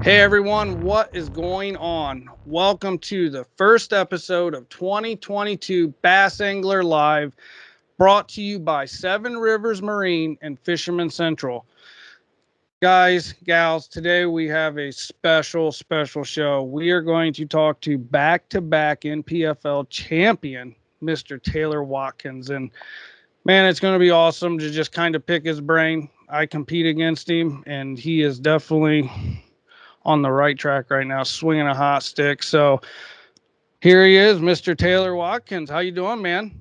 Hey everyone, what is going on? Welcome to the first episode of 2022 Bass Angler Live, brought to you by Seven Rivers Marine and Fisherman Central. Guys, gals, today we have a special show. We are going to talk to back-to-back NPFL champion, Mr. Taylor Watkins. And man, it's going to be awesome to just kind of pick his brain. I compete against him, and he is definitely on the right track right now, swinging a hot stick. So here he is, Mr. Taylor Watkins. How you doing, man?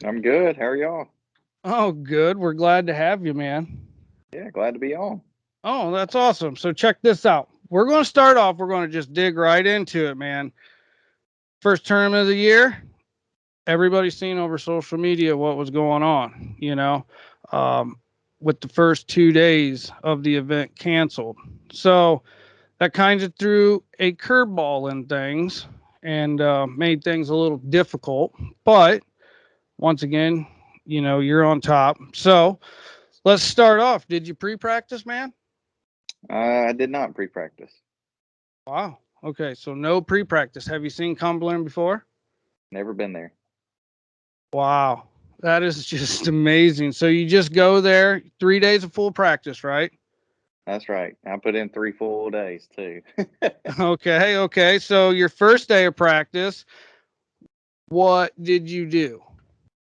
I'm good. How are y'all? Oh, good. We're glad to have you, man. Yeah, glad to be on. Oh, that's awesome. So check this out. We're going to start off. We're going to just dig right into it, man. First tournament of the year. Everybody's seen over social media what was going on, um, with the first 2 days of the event canceled. So that kind of threw a curveball in things and made things a little difficult. But once again, you're on top. So let's start off. Did you pre-practice, man? I did not pre-practice. Wow. Okay, so no pre-practice. Have you seen Cumberland before? Never been there. Wow. That is just amazing. So you just go there, 3 days of full practice, right? That's right. I put in 3 full days too. Okay. So your first day of practice, what did you do?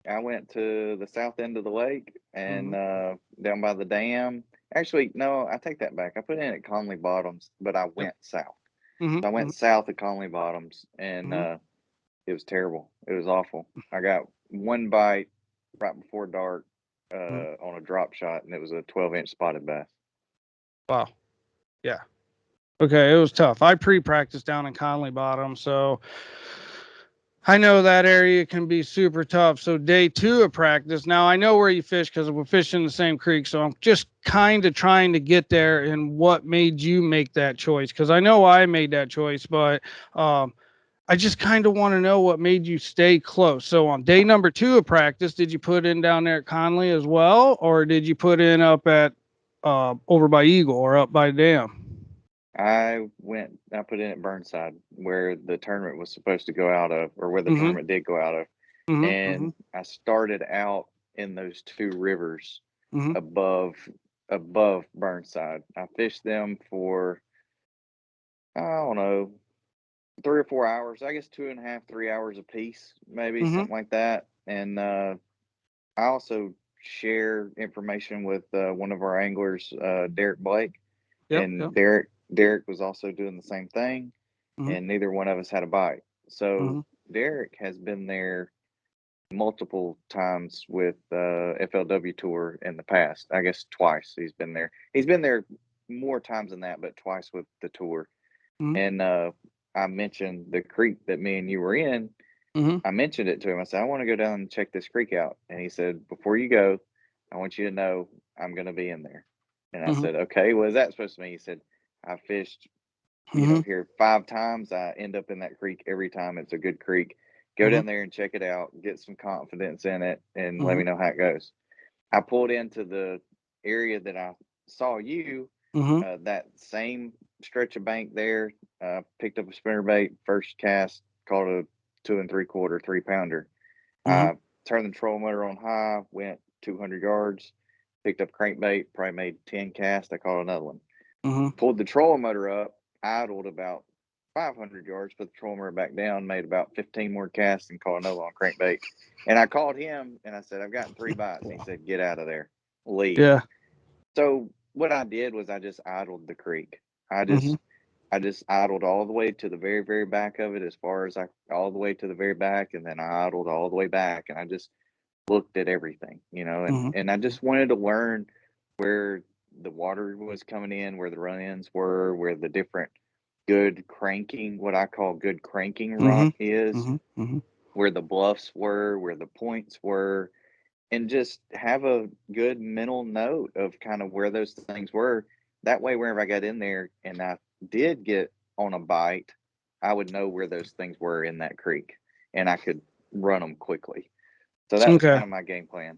I went to the south end of the lake and Mm-hmm. down by the dam. Actually, no, I take that back. I put in at Conley Bottoms, but I Yep. went south. So I Mm-hmm. went south of Conley Bottoms, and Mm-hmm. it was terrible. It was awful. I got one bite right before dark Mm-hmm. on a drop shot, and it was a 12-inch spotted bass. Wow. Yeah. Okay, it was tough. I pre-practiced down in Conley Bottom, so I know that area can be super tough. So day two of practice. Now I know where you fish because we're fishing the same creek. So I'm just kind of trying to get there. And what made you make that choice? Because I know I made that choice, but I just kind of want to know what made you stay close. So on day number two of practice, did you put in down there at Conley as well, or did you put in up at over by Eagle or up by Dam? I put in at Burnside where the tournament was supposed to go out of, or where the Mm-hmm. tournament did go out of. Mm-hmm. And I started out in those two rivers Mm-hmm. above Burnside. I fished them for, I don't know, 3 or 4 hours. I guess 2.5, 3 hours a piece, maybe Mm-hmm. something like that. And I also share information with one of our anglers, Derek Blake, Yep. and Yep. Derek was also doing the same thing, Mm-hmm. and neither one of us had a bite. So Mm-hmm. Derek has been there multiple times with FLW Tour in the past. I guess twice he's been there. He's been there more times than that, but twice with the tour. Mm-hmm. And I mentioned the creek that me and you were in. Mm-hmm. I mentioned it to him. I said, I want to go down and check this creek out. And he said, before you go, I want you to know I'm going to be in there. And I Mm-hmm. said, okay, what is that supposed to mean? He said, I fished, Mm-hmm. here 5 times. I end up in that creek every time. It's a good creek. Go Mm-hmm. down there and check it out, get some confidence in it, and let Mm-hmm. me know how it goes. I pulled into the area that I saw you, Mm-hmm. that same stretch of bank there. Picked up a spinnerbait, first cast, caught a 2 3/4 3 pounder. Mm-hmm. I turned the trolling motor on high, went 200 yards, picked up crankbait, probably made 10 casts. I caught another one. Mm-hmm. Pulled the trolling motor up, idled about 500 yards, put the trolling motor back down, made about 15 more casts, and caught another on crankbait. And I called him and I said, I've gotten 3 bites. And he said, get out of there, leave. Yeah. So what I did was I just idled the creek. I Mm-hmm. just I just idled all the way to the very, very back of it, as far as I all the way to the very back, and then I idled all the way back, and I just looked at everything, and Mm-hmm. I just wanted to learn where the water was coming in, where the run-ins were, where the different good cranking, what I call good cranking Mm-hmm. rock is, Mm-hmm. Mm-hmm. where the bluffs were, where the points were, and just have a good mental note of kind of where those things were. That way, whenever I got in there and I did get on a bite, I would know where those things were in that creek and I could run them quickly. So that was Okay. kind of my game plan.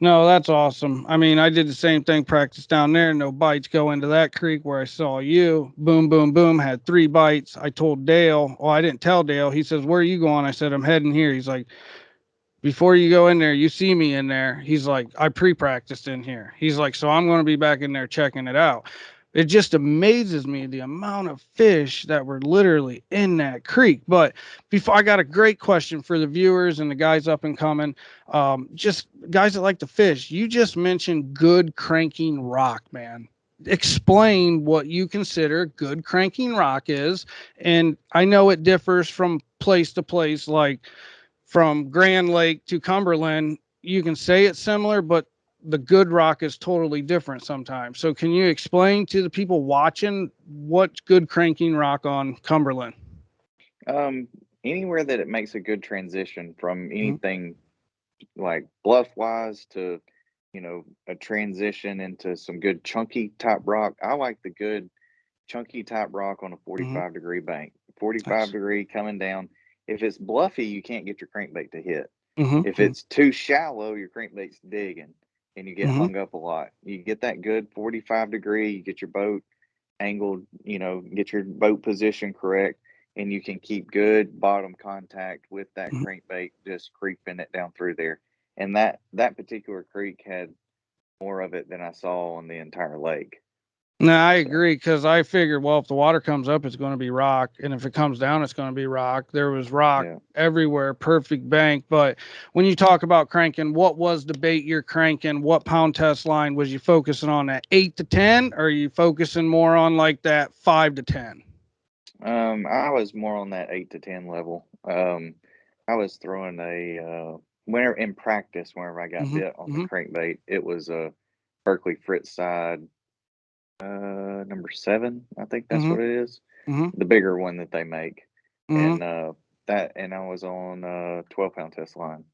No, that's awesome. I mean, I did the same thing, practice down there, no bites, go into that creek where I saw you. Boom, boom, boom, had 3 bites. I told Dale, well, I didn't tell Dale. He says, "Where are you going?" I said, "I'm heading here." He's like, "Before you go in there, you see me in there." He's like, "I pre-practiced in here." He's like, "So I'm going to be back in there checking it out." It just amazes me the amount of fish that were literally in that creek. But before, I got a great question for the viewers and the guys up and coming. Just guys that like to fish. You just mentioned good cranking rock, man. Explain what you consider good cranking rock is. And I know it differs from place to place. Like, from Grand Lake to Cumberland, you can say it's similar, but the good rock is totally different sometimes. So can you explain to the people watching what's good cranking rock on Cumberland? Um, Anywhere that it makes a good transition from Mhm, anything like bluff wise to, a transition into some good chunky type rock. I like the good chunky type rock on a mhm. 45-degree bank. 45 Nice. degree coming down. If it's bluffy, you can't get your crankbait to hit. Mhm, If mhm, it's too shallow, your crankbait's digging and you get mhm, hung up a lot. You get that good 45 degree, you get your boat angled, get your boat position correct, and you can keep good bottom contact with that mhm. crankbait just creeping it down through there. And that particular creek had more of it than I saw on the entire lake. No, I So agree because I figured, well, if the water comes up, it's going to be rock, and if it comes down, it's going to be rock. There was rock yeah. everywhere, perfect bank. But when you talk about cranking, what was the bait you're cranking? What pound test line was you focusing on? That 8 to 10, or are you focusing more on like that 5 to 10? I was more on that 8 to 10 level. I was throwing whenever in practice, whenever I got Mm-hmm. bit on the Mm-hmm. crankbait, it was a Berkeley Fritz side, number 7, I think that's Mm-hmm. what it is, Mm-hmm. the bigger one that they make, Mm-hmm. and and I was on 12-pound test line.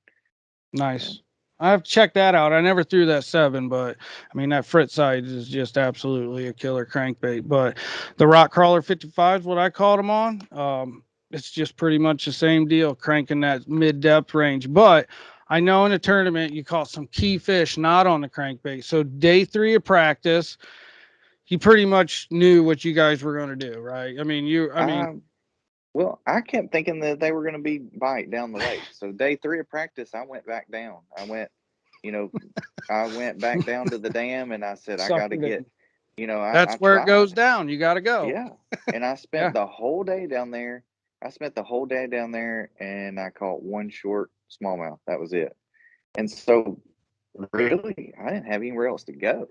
So Nice. I have to check that out. I never threw that 7, but I mean that Fritz side is just absolutely a killer crankbait. But the Rock Crawler 55 is what I called them on. It's just pretty much the same deal, cranking that mid depth range. But I know in a tournament you caught some key fish not on the crankbait. So day 3 of practice, you pretty much knew what you guys were going to do, right? I mean, I well, I kept thinking that they were going to be bite down the lake. So day 3 of practice, I went back down. You know, I went back down to the dam and I said, I got to suckered it. get, I That's where it tried. goes down. You got to go. Yeah. And I Yeah. spent the whole day down there. I spent the whole day down there and I caught one short smallmouth. That was it. And so really, I didn't have anywhere else to go.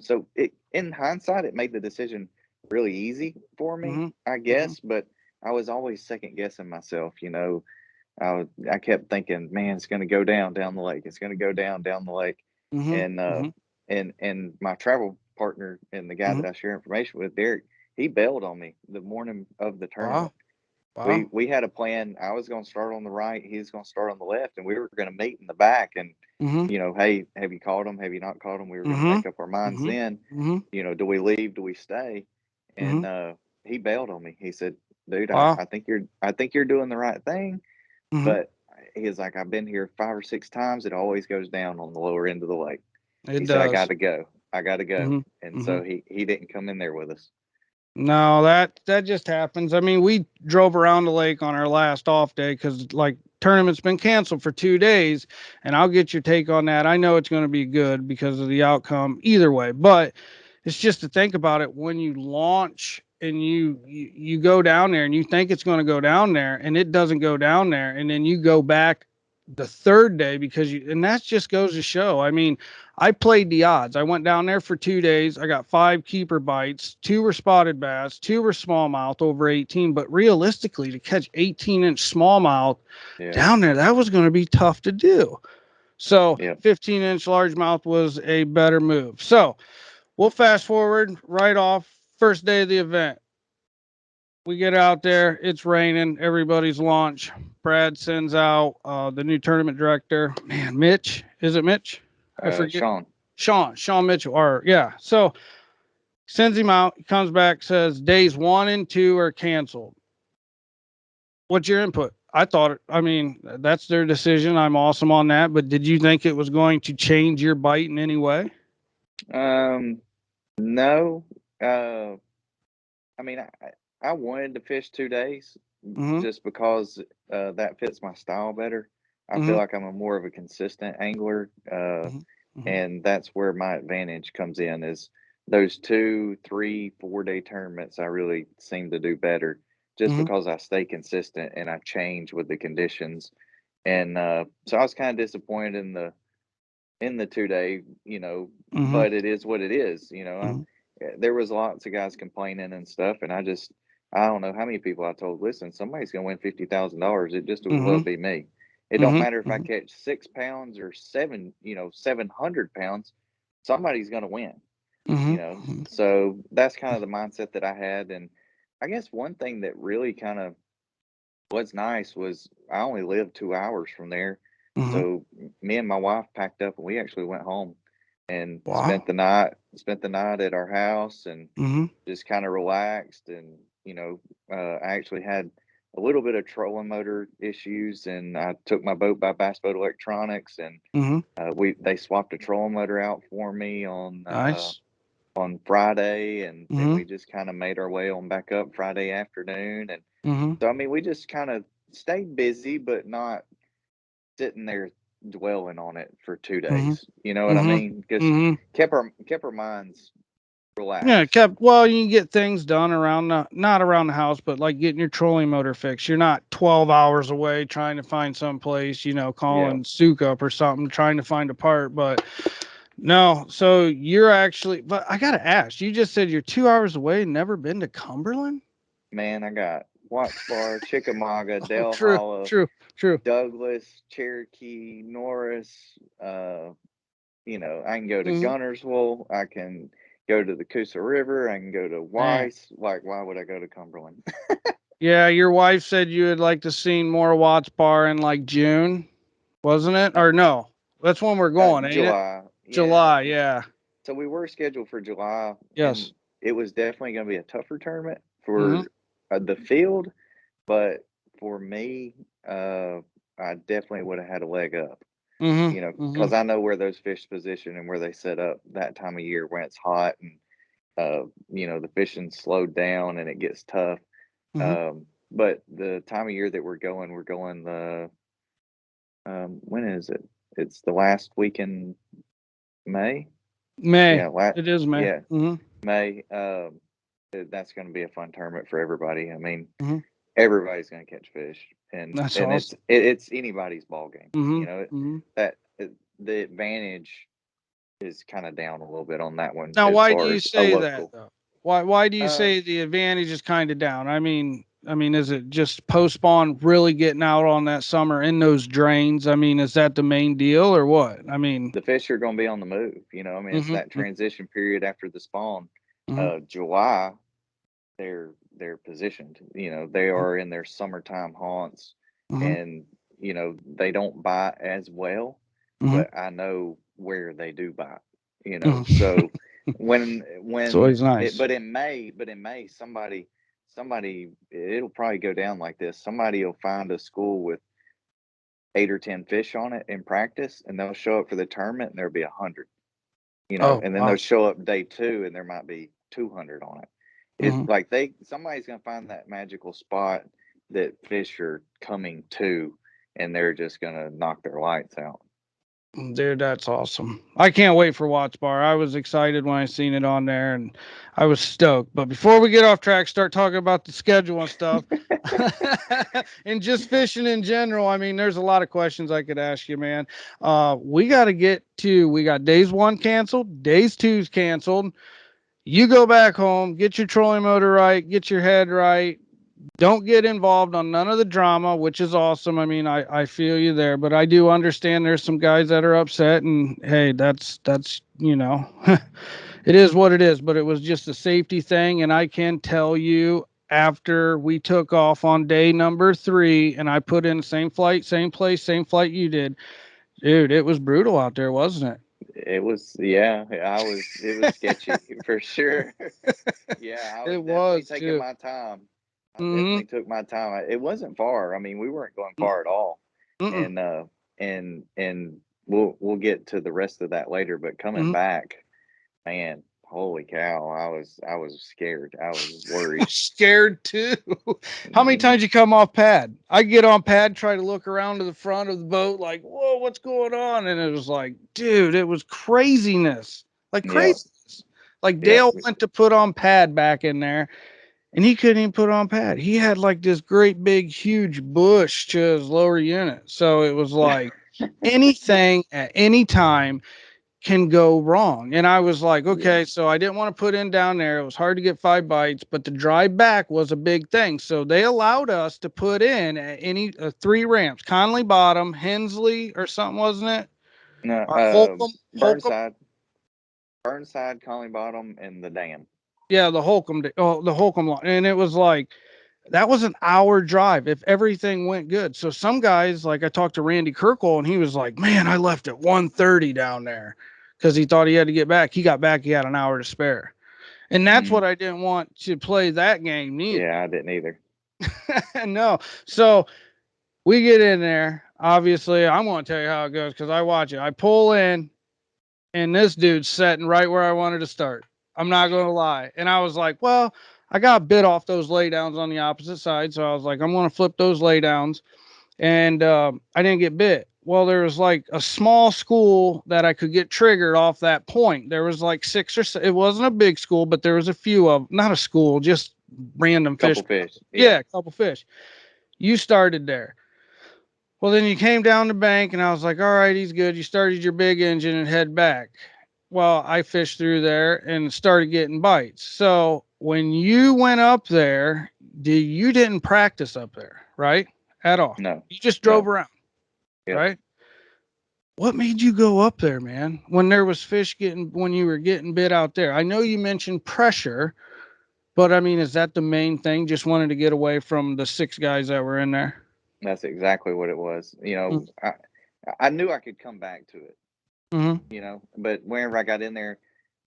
So in hindsight, it made the decision really easy for me, Mm-hmm. I Mm-hmm. guess, but I was always second guessing myself. I kept thinking, man, it's going to go down the lake. It's going to go down the lake. Mm-hmm. And Mm-hmm. my travel partner and the guy Mm-hmm. that I share information with, Derek, he bailed on me the morning of the Wow. tournament. Wow. We had a plan. I was going to start on the right, he's going to start on the left, and we were going to meet in the back. And Mhm. hey, have you caught them? Have you not caught them? We were going to Mhm. make up our minds Mhm. then. Mhm. Do we leave? Do we stay? And Mhm. he bailed on me. He said, "Dude, Wow. I think you're doing the right thing." Mhm. But he's like, "I've been here 5 or 6 times. It always goes down on the lower end of the lake." It He said, "I got does. to go. I got to go." Mhm. And so Mhm. he didn't come in there with us. No, that just happens. I mean, we drove around the lake on our last off day because like tournament's been canceled for 2 days, and I'll get your take on that. I know it's going to be good because of the outcome either way, but it's just to think about it when you launch and you go down there and you think it's going to go down there and it doesn't go down there, and then you go back the third day because you and that just goes to show. I mean, I played the odds. I went down there for 2 days. I got 5 keeper bites. 2 were spotted bass. 2 were smallmouth over 18. But realistically, to catch 18-inch smallmouth Yeah. down there, that was going to be tough to do. So Yep. 15-inch largemouth was a better move. So we'll fast forward right off first day of the event. We get out there. It's raining. Everybody's launch. Brad sends out the new tournament director. Man, Mitch. Is it Mitch? I forget. Sean. Sean Mitchell, or yeah. So sends him out. He comes back, says days 1 and 2 are canceled. What's your input? I thought, I mean, that's their decision. I'm awesome on that. But did you think it was going to change your bite in any way? Um, no. Uh, I mean, I wanted to fish 2 days Mm-hmm. just because that fits my style better. I feel Mm-hmm. like I'm a more of a consistent angler, Mm-hmm. and that's where my advantage comes in. Is those 2, 3, 4 day tournaments I really seem to do better just Mm-hmm. because I stay consistent and I change with the conditions. And so I was kind of disappointed in the 2 day, Mm-hmm. but it is what it is. There was lots of guys complaining and stuff, and I don't know how many people I told, listen, somebody's gonna win $50,000. It just as well Mm-hmm. be me. It don't Mm-hmm. matter if I Mm-hmm. catch 6 pounds or 700 pounds. Somebody's gonna win. Mm-hmm. So that's kind of the mindset that I had, and I guess one thing that really kind of what's nice was I only lived 2 hours from there, Mm-hmm. so me and my wife packed up and we actually went home and Wow. spent the night at our house and Mm-hmm. just kinda relaxed and, I actually had a little bit of trolling motor issues, and I took my boat by Bass Boat Electronics, and, Mm-hmm. we they swapped a trolling motor out for me Nice. on Friday, and then Mm-hmm. we just kinda made our way on back up Friday afternoon, and Mm-hmm. so, I mean, we just kinda stayed busy, but not sitting there dwelling on it for 2 Mm-hmm. days, you know what I Mm-hmm. mean? Just Mm-hmm. kept our minds Yeah, relaxed. kept well, you can get things done around the not around the house, but like getting your trolling motor fixed. You're not 12 hours away trying to find some place, Yeah. calling Souk up or something, trying to find a part. But no, so you're actually, but I gotta ask, you just said you're 2 hours away, never been to Cumberland? Man, I got Watts Bar, Chickamauga, Oh, Dale true, Hollow, true, true. Douglas, Cherokee, Norris, I can go to Hmm. Gunnersville, I can go to the Coosa River, I can go to Man. Weiss. Like, why would I go to Cumberland? Yeah, your wife said you would like to see more Watts Bar in like June, wasn't it? Or no? That's when we're going, ain't it? July. Yeah. July, yeah. So we were scheduled for July, and Yes. it was definitely going to be a tougher tournament Mm-hmm. for the field, but for me, I definitely would have had a leg up. Mm-hmm. Mm-hmm. Because I know where those fish position and where they set up that time of year when it's hot and the fishing slowed down and it gets tough. Mm-hmm. But the time of year that we're going the when is it? It's the last week in May. May. Yeah, It is May. yeah, Mm-hmm. May. That's going to be a fun tournament for everybody. I mean, Mm-hmm. everybody's going to catch fish, and That's and awesome. it's anybody's ball game. Mm-hmm. Mm-hmm. That the advantage is kind of down a little bit on that one Now, as why do far you as a say that local. though? Why do you Um, say the advantage is kind of down? I mean, is it just post spawn really getting out on that summer in those drains? I mean, is that the main deal or what? I mean, the fish are going to be on the move. I mean, it's that mm-hmm. transition period after the spawn. Mm-hmm. July, they're positioned. They are in their summertime haunts, Mm-hmm. and they don't bite as well, Mm-hmm. but I know where they do bite. Mm-hmm. So It's when always it, nice. but in May, somebody it'll probably go down like this. Somebody will find a school with 8 or 10 fish on it in practice, and they'll show up for the tournament, and there'll be 100. Oh, And then they'll wow. show up day two, and there might be 200 on it. It's Mm-hmm. like somebody's gonna find that magical spot that fish are coming to, and they're just gonna knock their lights out. Dude, that's awesome. I can't wait for Watts Bar. I was excited when I seen it on there and I was stoked. But before we get off track, start talking about the schedule and stuff and just fishing in general. I mean, there's a lot of questions I could ask you, man. We got days one canceled, days two's canceled. You go back home, get your trolling motor right, get your head right, don't get involved on none of the drama, which is awesome. I mean, I feel you there, but I do understand there's some guys that are upset, and hey, that's it is what it is. But it was just a safety thing, and I can tell you, after we took off on day number 3, and I put in same flight, same place, same flight you did, dude, it was brutal out there, wasn't It was, yeah, it was sketchy for sure. Yeah, I was it? It definitely was taking too. my time. I Mm-hmm. definitely took my time. It wasn't far. I mean, we weren't going Mm-mm. far at all. Mm-mm. And we'll get to the rest of that later. But coming Mm-hmm. back, man, holy cow! I was scared. I was worried. Scared too. How many Mhm. times you come off pad? I get on pad, try to look around to the front of the boat, like, whoa, what's going on? And it was like, dude, it was craziness, like Yep, craziness. Like yep. Dale went to put on pad back in there, and he couldn't even put on pad. He had like this great big huge bush to his lower unit, so it was like anything at any time can go wrong. And I was like, Yeah. okay, so I didn't want to put in down there. It was hard to get 5 bites, but the drive back was a big thing. So they allowed us to put in at any 3 ramps, Conley Bottom, Hensley or something, wasn't it? No, Or Holcomb, Holcomb. Burnside, Burnside, Calling Bottom, and the dam. Yeah, the Holcomb, oh, the Holcomb line. And it was like, that was an hour drive if everything went good. So some guys, like I talked to Randy Kirkle, and he was like, man, I left at 1:30 down there because he thought he had to get back. He got back, he had an hour to spare. And that's Mm, what I didn't want to play that game neither. yeah, I didn't either. No. So we get in there. Obviously, I'm going to tell you how it goes because I watch it. I pull in, and this dude's sitting right where I wanted to start. I'm not going to lie. And I was like, well, I got bit off those laydowns on the opposite side. So I was like, I'm going to flip those laydowns. And I didn't get bit. Well, there was like a small school that I could get triggered off that point. There was like it wasn't a big school, but there was a few of, not a school, just random fish. Couple fish. Yeah. Yeah, a couple fish. You started there. Well, then you came down the bank, and I was like, all right, he's good. You started your big engine and head back. Well, I fished through there and started getting bites. So when you went up there, you didn't practice up there, right? At all. No. You just drove No. around, Yep. right? What made you go up there, man? When there was when you were getting bit out there? I know you mentioned pressure, but I mean, is that the main thing? Just wanted to get away from the 6 guys that were in there? That's exactly what it was. I knew I could come back to it. Mm-hmm. But whenever I got in there,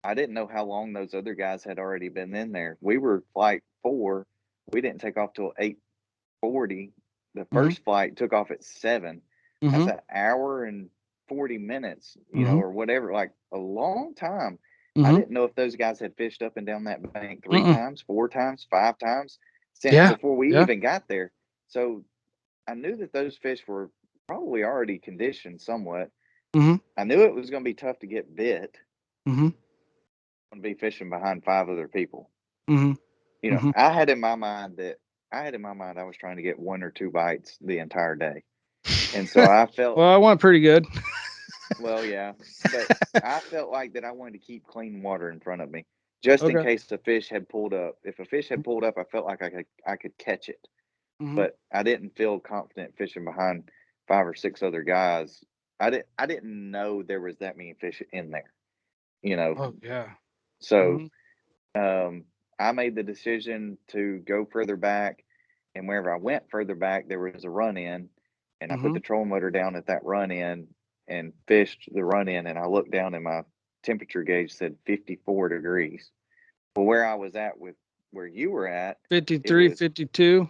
I didn't know how long those other guys had already been in there. We were flight 4. We didn't take off till 8:40. The Mm-hmm. first flight took off at 7. That's Mm-hmm. an hour and 40 minutes, Mm-hmm. or whatever, like a long time. I Mm-hmm. didn't know if those guys had fished up and down that bank 3 Mm-hmm. times, 4 times, 5 times since Yeah. before we Yeah. even got there. So I knew that those fish were probably already conditioned somewhat. Mm-hmm. I knew it was going to be tough to get bit. Mm-hmm. I'm going to be fishing behind 5 other people. Mm-hmm. Mm-hmm. I had in my mind I was trying to get 1 or 2 bites the entire day. And so I felt, Well, I went pretty good. well, yeah, but I felt like that I wanted to keep clean water in front of me just in Okay. case the fish had pulled up. If a fish had pulled up, I felt like I could catch it. Mm-hmm. But I didn't feel confident fishing behind 5 or 6 other guys. I didn't know there was that many fish in there, you know. Oh yeah. So Mm-hmm. um, I made the decision to go further back, and wherever I went further back, there was a run in, and I put Mm-hmm. the trolling motor down at that run in and fished the run in, and I looked down and my temperature gauge said 54 degrees. Well, where I was at with where you were at, it 53, was 52.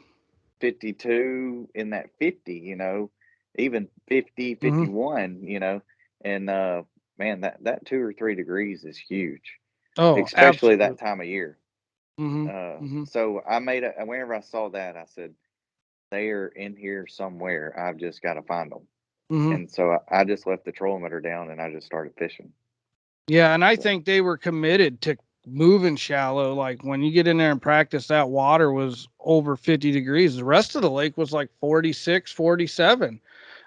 52 in that 50, even 50, Mm-hmm. 51, and man, that 2 or 3 degrees is huge, Oh, especially that absolutely. time of year. Mm-hmm. Mm-hmm. So I whenever I saw that, I said, they are in here somewhere. I've just got to find them. Mm-hmm. And so I just left the trolling motor down and I just started fishing. Yeah, and I So, think they were committed to moving shallow. Like when you get in there and practice, that water was over 50 degrees. The rest of the lake was like 46, 47.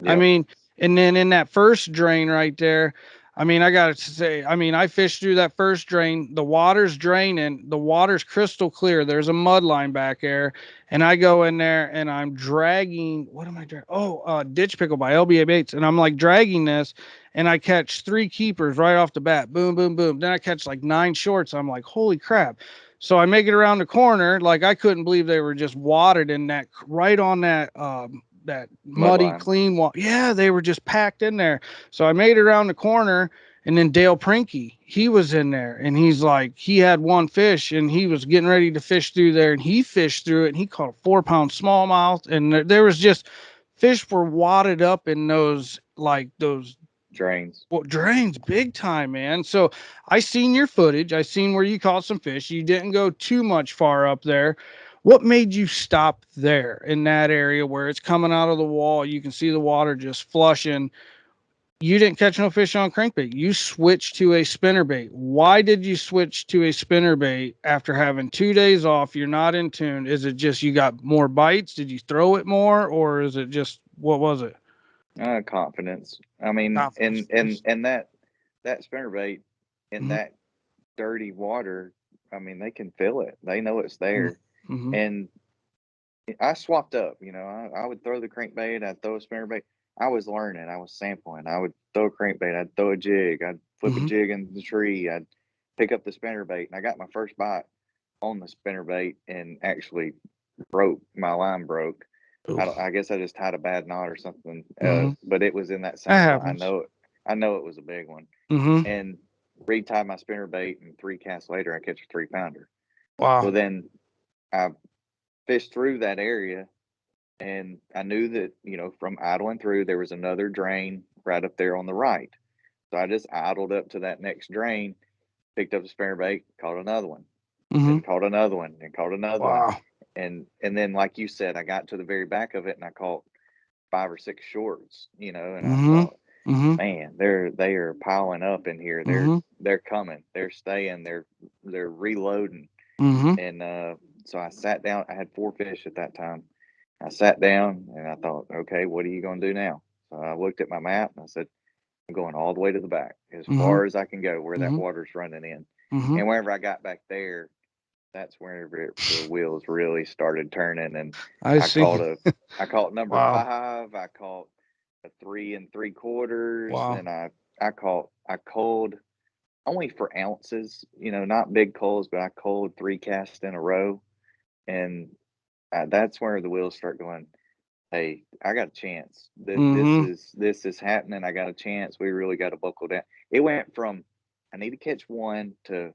I yep, mean, and then in that first drain right there, I mean, I got to say, I mean, I fished through that first drain. The water's draining, the water's crystal clear. There's a mud line back there. And I go in there and I'm dragging, what am I dragging? Oh, Ditch Pickle by LBA Baits. And I'm like dragging this and I catch 3 keepers right off the bat. Boom, boom, boom. Then I catch like 9 shorts. I'm like, holy crap. So I make it around the corner. Like I couldn't believe they were just watered in that right on that mud muddy line. clean water. Yeah, they were just packed in there. So I made it around the corner And then Dale Prinky, he was in there, and he's like, he had one fish, and he was getting ready to fish through there, and he fished through it, and he caught a 4 pound smallmouth, and there was just fish were wadded up in those like those Drains. drains big time, man. So I seen your footage. I seen where you caught some fish. You didn't go too much far up there. What made you stop there in that area where it's coming out of the wall? You can see the water just flushing. You didn't catch no fish on crankbait. You switched to a spinnerbait. Why did you switch to a spinnerbait after having 2 days off? You're not in tune. Is it just you got more bites? Did you throw it more, or is it just what was it? Confidence. I mean, Confidence. and that spinnerbait in Mm-hmm. that dirty water, I mean, they can feel it. They know it's there. Mm-hmm. And I swapped up. I would throw the crankbait. I'd throw a spinnerbait. I was learning. I was sampling. I would throw a crankbait. I'd throw a jig. I'd flip a Mm-hmm. jig in the tree. I'd pick up the spinnerbait, and I got my first bite on the spinnerbait, and actually broke. My line broke. I guess I just tied a bad knot or something. Mm-hmm. But it was in that That same spot. I happens. know it. I know it was a big one. Mm-hmm. And retied my spinnerbait, and 3 casts later, I catch a 3 pounder. Wow. Well, then I fished through that area, and I knew that from idling through there was another drain right up there on the right. So I just idled up to that next drain, picked up a spinnerbait, caught another one, Mm-hmm. then caught another one, and caught another one, Wow. and then like you said, I got to the very back of it, and I caught 5 or 6 shorts, and I Mm-hmm. thought, Mm-hmm. man, they are piling up in here. They're Mm-hmm. they're coming. They're staying. They're reloading. Mm-hmm. And so I sat down. I had 4 fish at that time. I sat down and I thought, okay, what are you going to do now? So I looked at my map and I said, I'm going all the way to the back, as Mm-hmm. far as I can go, where that Mm-hmm. water's running in. Mm-hmm. And whenever I got back there, that's whenever the wheels really started turning. And I I see. caught a, I caught number Wow. 5. I caught a 3 3/4, Wow. and I culled only for ounces, not big culls, but I culled 3 casts in a row, and that's where the wheels start going. Hey, I got a chance. This Mm-hmm. is happening. I got a chance. We really got to buckle down. It went from I need to catch one to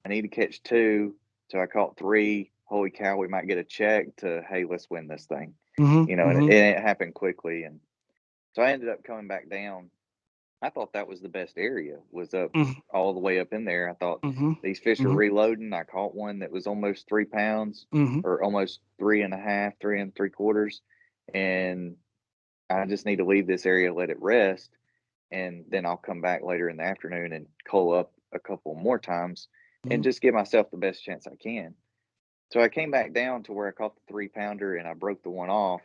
I need to catch two to I caught three. Holy cow, we might get a check to hey, let's win this thing. Mm-hmm. And Mm-hmm. it happened quickly, and so I ended up coming back down. I thought that was the best area, was up all the way up in there. I thought Mm-hmm. these fish are Mm-hmm. reloading. I caught one that was almost 3 pounds, Mm-hmm. or almost 3 1/2, 3 3/4, and I just need to leave this area, let it rest, and then I'll come back later in the afternoon and cull up a couple more times and Mm-hmm. just give myself the best chance I can. So I came back down to where I caught the 3 pounder, and I broke the one off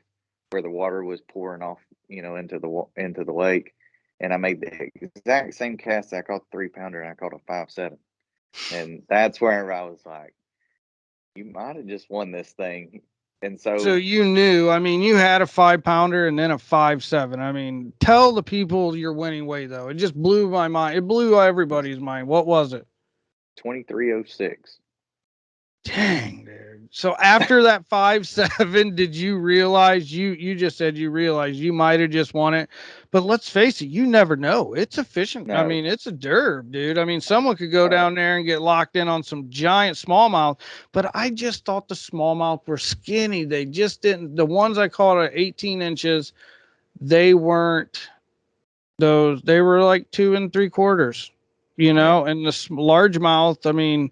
where the water was pouring off, into the lake, and I made the exact same cast. I caught the 3 pounder, and I caught a 5.7, and that's where I was like, "You might have just won this thing." And So so you knew, I mean, you had a 5 pounder and then a 5.7. I mean, tell the people your winning weight though. It just blew my mind. It blew everybody's mind. What was it? 2306. Dang, dude. So after that 5.7, did you realize you just said you realized you might have just won it? But let's face it, you never know. It's a fishing. I No, mean, it's a derb, dude. I mean, someone could go oh, down there and get locked in on some giant smallmouth. But I just thought the smallmouth were skinny. They just didn't. The ones I caught at 18 inches, they weren't those. They were like 2 3/4. yeah, And the largemouth. I mean,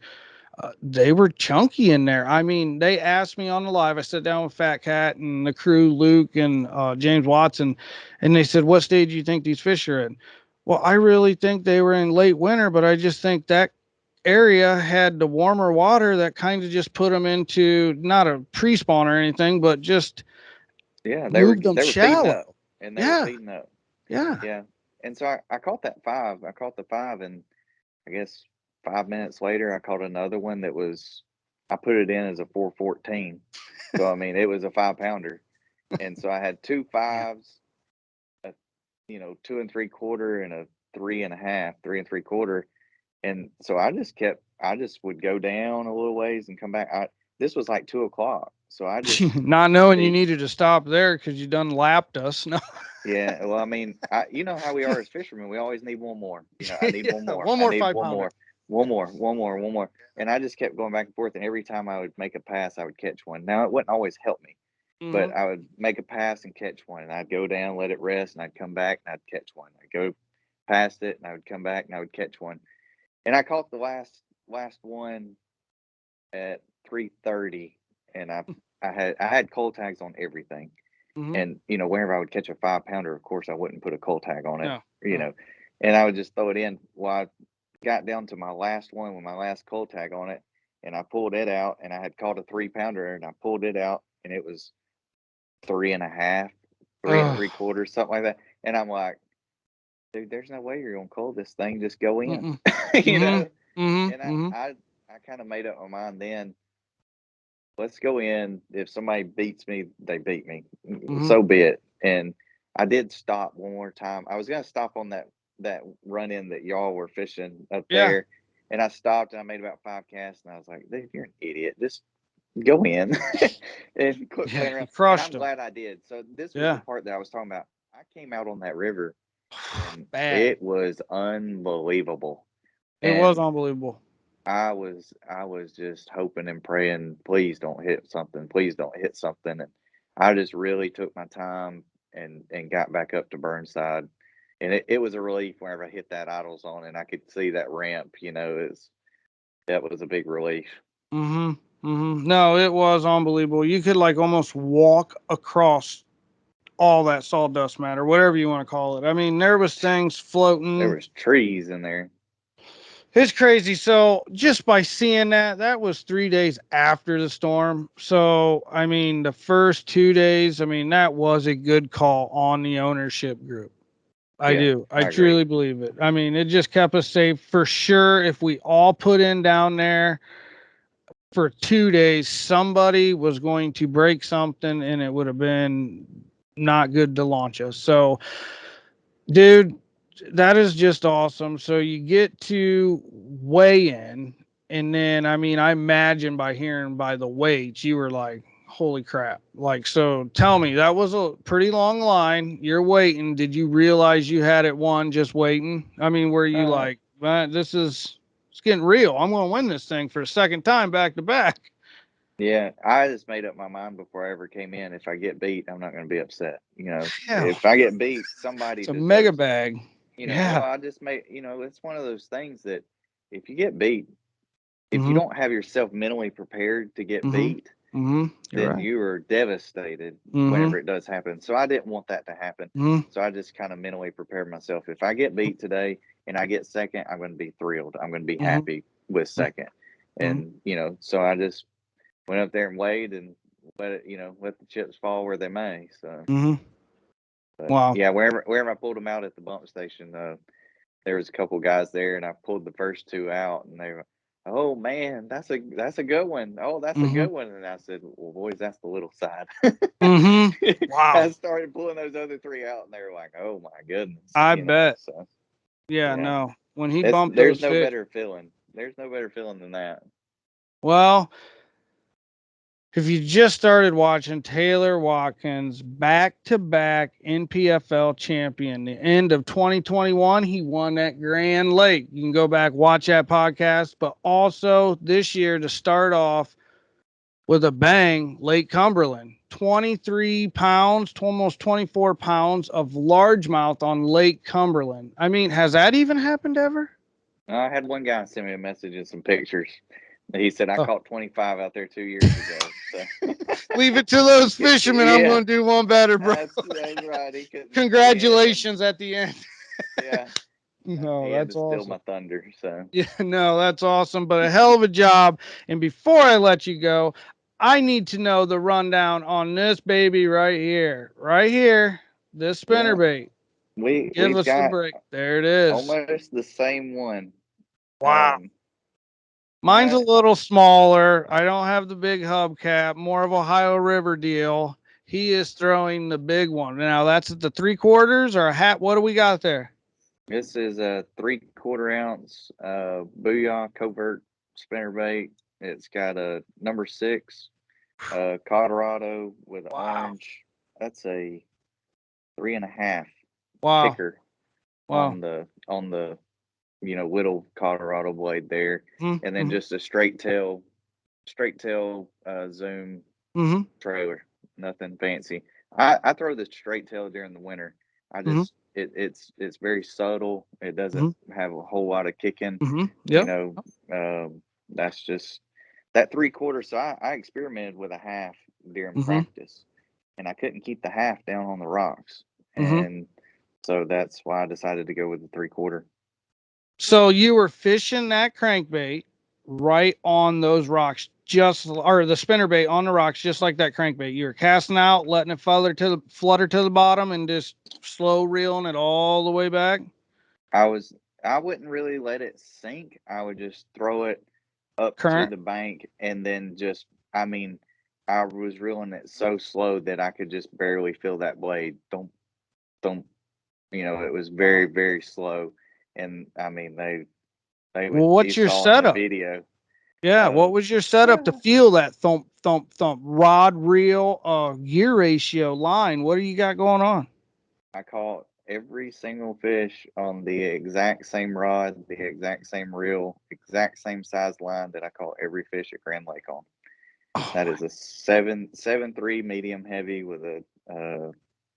they were chunky in there. I mean, they asked me on the live. I sat down with Fat Cat and the crew, Luke and James Watson, and they said, "What stage do you think these fish are in?" Well, I really think they were in late winter, but I just think that area had the warmer water that kind of just put them into not a pre-spawn or anything, but just yeah, moved them they were feeding up, shallow. and they were Yeah, feeding up. yeah. Yeah, and so I caught that 5. I caught the 5, and I guess 5 minutes later, I caught another one that was. I put it in as a 414, so I mean it was a 5 pounder, and so I had two Man. fives, a 2 3/4, and a 3 1/2, 3 3/4, and so I just would go down a little ways and come back. This was like 2 o'clock, so I just Not knowing you the needed to stop there because you done lapped us. No. Yeah, well, I mean, you know how we are as fishermen. We always need one more. You know, I need Yeah, one more. one I more need five one pounder. more. One more, one more, one more. And I just kept going back and forth. And every time I would make a pass, I would catch one. Now, it wouldn't always help me, Mm-hmm. but I would make a pass and catch one. And I'd go down, let it rest, and I'd come back and I'd catch one. I'd go past it and I would come back and I would catch one. And I caught the last one at 3:30, and I had cold tags on everything. Mm-hmm. And, you know, whenever I would catch a 5 pounder, of course, I wouldn't put a cold tag on it, No, you no. know, and I would just throw it in. Well, I got down to my last one with my last cold tag on it, and I pulled it out, and I had caught a 3 pounder, and I pulled it out, and it was three and a half, three and Ugh. three quarters, something like that. And I'm like, dude, there's no way you're gonna call this thing. Just go in, Mm-mm. you Mm-hmm. know. Mm-hmm. And Mm-hmm. I kind of made up my mind then, let's go in. If somebody beats me, they beat me. Mm-hmm. So be it. And I did stop one more time. I was gonna stop on that run in that y'all were fishing up Yeah. there, and I stopped and I made about 5 casts, and I was like, dude, you're an idiot. Just go in and quit Yeah. playing You around. And crushed I'm him. glad I did. So this was the Yeah. part that I was talking about. I came out on that river, and Bad. it was unbelievable. It was And unbelievable. I was just hoping and praying, please don't hit something, please don't hit something. And I just really took my time and got back up to Burnside. And it was a relief whenever I hit that idle zone and I could see that ramp, that was a big relief. Mm-hmm. Mm-hmm. No, it was unbelievable. You could like almost walk across all that sawdust matter, whatever you want to call it. I mean, there was things There floating. was trees in there. It's crazy. So just by seeing that, that was 3 days after the storm. So I mean, the first 2 days, I mean, that was a good call on the ownership group. I Yeah, do. I I agree. truly believe it. I mean, it just kept us safe for sure. If we all put in down there for 2 days, somebody was going to break something and it would have been not good to launch us. So, dude, that is just awesome. So you get to weigh in, and then I mean, I imagine by hearing by the weights, you were like, "Holy crap!" Like, so tell me, that was a pretty long line. You're waiting. Did you realize you had it won just waiting? I mean, were you Uh, like, "Man, this is it's getting real. I'm going to win this thing for a second time back to back." yeah, I just made up my mind before I ever came in. If I get beat, I'm not going to be upset. Hell, If I get beat, somebody it's a mega deserves it. bag. Well, Yeah. I just made, it's one of those things that if you get beat, if you Mm-hmm. don't have yourself mentally prepared to get Mm-hmm. beat, Mm-hmm. You're then right. you are devastated Mm-hmm. whenever it does happen. So I didn't want that to happen. Mm-hmm. So I just kind of mentally prepared myself. If I get beat today and I get second, I'm going to be thrilled. I'm going to be Mm-hmm. happy with second. Mm-hmm. And, so I just went up there and weighed and let the chips fall where they may. So, Mm-hmm. but Wow. yeah, wherever I pulled them out at the bump station, there was a couple guys there, and I pulled the first two out, and they were, "Oh man, that's a good one. Oh, that's a Mm-hmm. good one." And I said, "Well, boys, that's the little side." Mm-hmm. Wow. I started pulling those other three out, and they were like, "Oh my goodness," I bet. So Yeah, yeah, no. When he that's bumped there's those no fish, better feeling. There's no better feeling than that. well, if you just started watching Taylor Watkins back to back NPFL champion, the end of 2021, he won at Grand Lake. You can go back, watch that podcast. But also this year to start off with a bang, Lake Cumberland. 23 pounds to almost 24 pounds of largemouth on Lake Cumberland. I mean, has that even happened ever? I had one guy send me a message and some pictures. He said I Oh. caught 25 out there 2 years ago. So Leave it to those fishermen. I'm yeah, going to do one better, bro. that's right. He couldn't say it, and Congratulations at the end. yeah, No, he had to that's steal awesome. my thunder. So Yeah, no, that's awesome. But a hell of a job. And before I let you go, I need to know the rundown on this baby right here. Right here. This yeah, spinnerbait. Give we've us the got break. There it is. almost the same one. Wow. Um, Mine's a I little smaller. I don't have the big hubcap, more of a Ohio River deal. He is throwing the big one. Now that's at the 3/4 or a hat. What do we got there? This is a 3/4 ounce Booyah covert spinnerbait. It's got a number 6 Colorado with Wow. orange. That's a 3.5 Wow. kicker Wow. on the little Colorado blade there, and then Mm-hmm. just a straight tail zoom Mm-hmm. trailer. Nothing fancy. I throw the straight tail during the winter. I Mm-hmm. just it's very subtle. It doesn't Mm-hmm. have a whole lot of kicking. Mm-hmm. You Yep. know, that's just that 3/4. So I experimented with a half during Mm-hmm. practice, and I couldn't keep the half down on the rocks, Mm-hmm. and so that's why I decided to go with the 3/4. So you were fishing that crankbait right on those rocks, just or the spinnerbait on the rocks, just like that crankbait. You were casting out, letting it flutter to the bottom, and just slow reeling it all the way back. I was I wouldn't really let it sink. I would just throw it up to Current. the bank and then just I mean, I was reeling it so slow that I could just barely feel that blade. Don't it was very, Wow. very slow. And I mean they Well, would you what's your saw in the setup? video. Yeah, what Um was your setup to feel that thump, thump, thump? Rod, reel, gear ratio, line. What do you got going on? I caught every single fish on the exact same rod, the exact same reel, exact same size line that I caught every fish at Grand Lake on. Oh That my. is a 7.3 medium heavy with a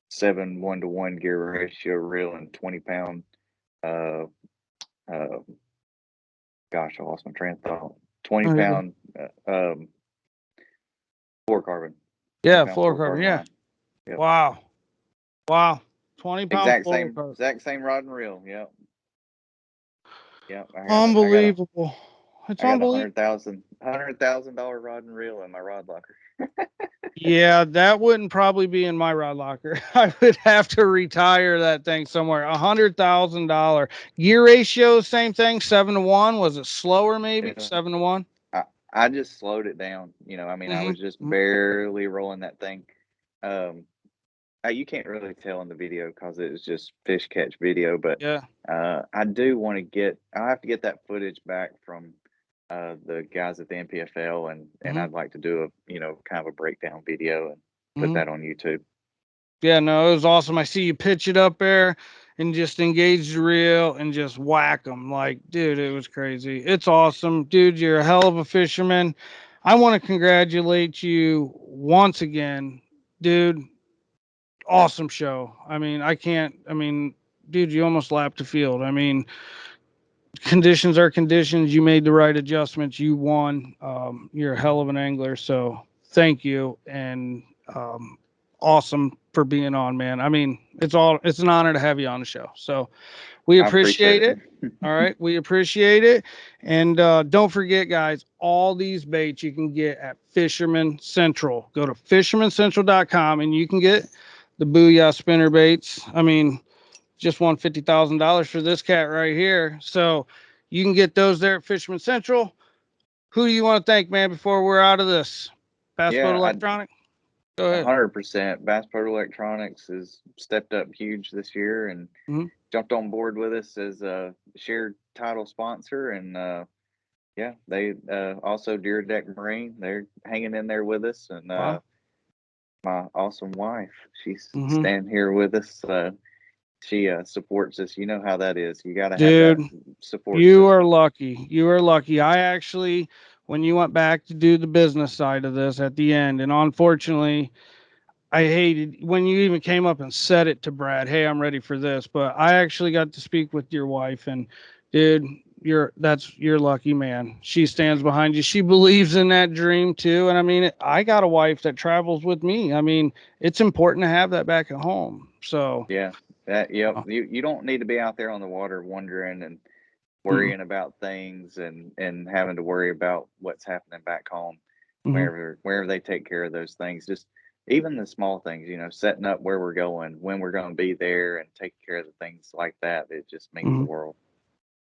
7 1-to-1 gear ratio reel and 20 pound. Uh, uh, gosh, I lost my train of thought. 20 Okay. pound fluorocarbon. twenty Yeah, pound fluorocarbon. fluorocarbon Yeah. line. Yep. Wow. Wow. 20-pound fluorocarbon. Exact same rod and reel. Yep. Yep. Unbelievable. It's I got a unbelievable. $100,000 rod and reel in my rod locker. Yeah, that wouldn't probably be in my rod locker. I would have to retire that thing somewhere. $100,000 gear ratio, same thing. 7-to-1. Was it slower? Maybe Yeah. 7-to-1. I I just slowed it down. I mean, I was just Mm-hmm. barely rolling that thing. Um, you can't really tell in the video because it was just fish catch video, but Yeah. I do want to get. I have to get that footage back from the guys at the NPFL, and Mm-hmm. I'd like to do a kind of a breakdown video and put Mm-hmm. that on YouTube. Yeah, no, it was awesome. I see you pitch it up there and just engage the reel and just whack them. Like, dude, it was crazy. It's awesome. Dude, you're a hell of a fisherman. I want to congratulate you once again. Dude, awesome show. I mean, dude, you almost lapped the field. I mean, conditions are conditions. You made the right adjustments. You won. You're a hell of an angler. So thank you. And awesome for being on, man. I mean, it's an honor to have you on the show. So we I appreciate appreciate it. it. All right. We appreciate it. And don't forget, guys, all these baits you can get at Fisherman Central. Go to fishermancentral.com and you can get the Booyah spinner baits. I mean, just won $50,000 for this cat right here. So you can get those there at Fisherman Central. Who do you want to thank, man, before we're out of this? Bass Boat Yeah, Electronic? Go ahead. 100%. Bass Pro Electronics has stepped up huge this year and Mm-hmm. jumped on board with us as a shared title sponsor. And yeah, they also Deer Deck Marine, they're hanging in there with us. And Wow. my awesome wife, she's Mm-hmm. standing here with us. She supports us. You know how that is. You got to have that Dude, support you are system. lucky. You are lucky. I actually, when you went back to do the business side of this at the end, and unfortunately, I hated when you even came up and said it to Brad, hey, I'm ready for this. But I actually got to speak with your wife, and dude, you're lucky, man. She stands behind you. She believes in that dream too. And I mean, I got a wife that travels with me. I mean, it's important to have that back at home. So, Yeah. Yep. uh, You don't need to be out there on the water wondering and mm-mm, worrying about things and having to worry about what's happening back home mhm, wherever they take care of those things. Just even the small things, setting up where we're going, when we're going to be there, and taking care of the things like that. It just means the mhm. world.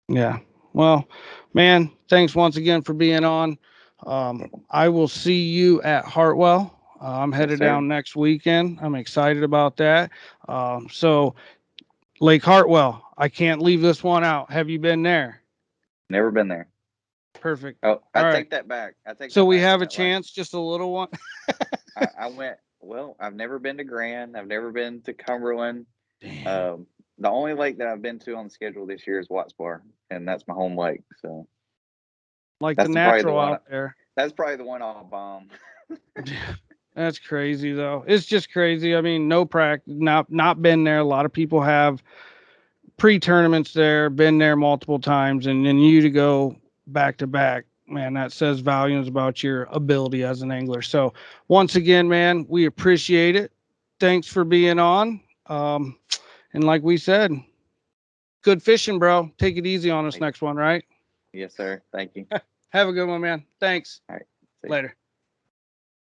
Yeah. Well, man, thanks once again for being on. I will see you at Hartwell. I'm Yes, headed sir. down next weekend. I'm excited about that. So Lake Hartwell, I can't leave this one out. Have you been there? Never been there. Perfect. Oh, I All right. take that back. I take So that we back. I have a went last. chance, just a little one. I went. Well, I've never been to Grand. I've never been to Cumberland. Damn. Um, the only lake that I've been to on the schedule this year is Watts Bar, and that's my home lake. So Like the that's probably the natural one. out there. That's probably the one I'll bomb. That's crazy though. It's just crazy. I mean, no practice, not been there. A lot of people have pre-tournaments there, been there multiple times, and then you to go back to back, man, that says volumes about your ability as an angler. So once again, man, we appreciate it. Thanks for being on. And like we said, good fishing, bro. Take it easy on us Thank next one, right? Yes, sir. Thank you. Have a good one, man. Thanks. All right. See ya. Later.